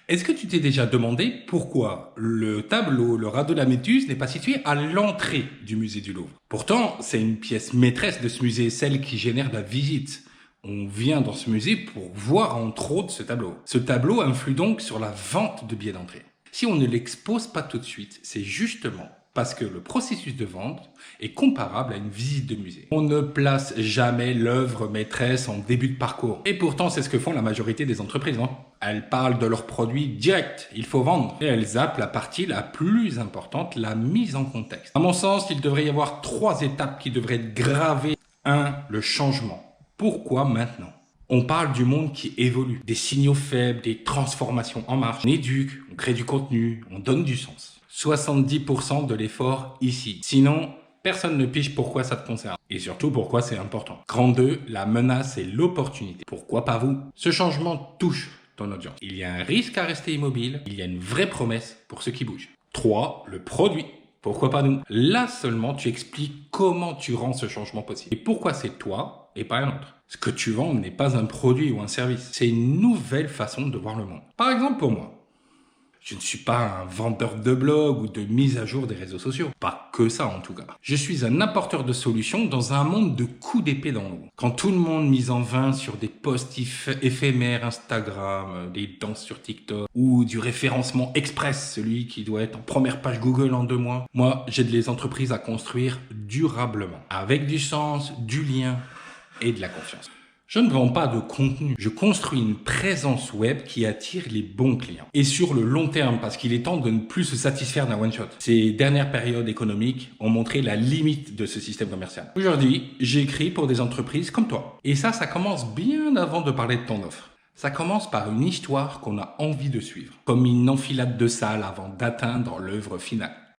Est-ce que tu t'es déjà demandé pourquoi le tableau, le radeau de la Méduse, n'est pas situé à l'entrée du musée du Louvre? Pourtant, c'est une pièce maîtresse de ce musée, celle qui génère la visite. On vient dans ce musée pour voir entre autres ce tableau. Ce tableau influe donc sur la vente de billets d'entrée. Si on ne l'expose pas tout de suite, c'est justement parce que le processus de vente est comparable à une visite de musée. On ne place jamais l'œuvre maîtresse en début de parcours. Et pourtant, c'est ce que font la majorité des entreprises. Elles parlent de leurs produits directs, il faut vendre. Et elles zappent la partie la plus importante, la mise en contexte. À mon sens, il devrait y avoir 3 étapes qui devraient être gravées. 1. Le changement. Pourquoi maintenant? On parle du monde qui évolue, des signaux faibles, des transformations en marche. On éduque, on crée du contenu, on donne du sens. 70% de l'effort ici. Sinon, personne ne pige pourquoi ça te concerne. Et surtout, pourquoi c'est important. Grand 2, la menace et l'opportunité. Pourquoi pas vous? Ce changement touche ton audience. Il y a un risque à rester immobile. Il y a une vraie promesse pour ceux qui bougent. 3, le produit. Pourquoi pas nous? Là seulement, tu expliques comment tu rends ce changement possible. Et pourquoi c'est toi et pas un autre. Ce que tu vends n'est pas un produit ou un service. C'est une nouvelle façon de voir le monde. Par exemple, pour moi, je ne suis pas un vendeur de blog ou de mise à jour des réseaux sociaux. Pas que ça en tout cas. Je suis un apporteur de solutions dans un monde de coups d'épée dans l'eau. Quand tout le monde mise en vain sur des posts éphémères Instagram, des danses sur TikTok ou du référencement express, celui qui doit être en première page Google en 2 mois, moi j'aide les entreprises à construire durablement, avec du sens, du lien et de la confiance. Je ne vends pas de contenu, je construis une présence web qui attire les bons clients. Et sur le long terme, parce qu'il est temps de ne plus se satisfaire d'un one-shot. Ces dernières périodes économiques ont montré la limite de ce système commercial. Aujourd'hui, j'écris pour des entreprises comme toi. Et ça commence bien avant de parler de ton offre. Ça commence par une histoire qu'on a envie de suivre, comme une enfilade de salles avant d'atteindre l'œuvre finale.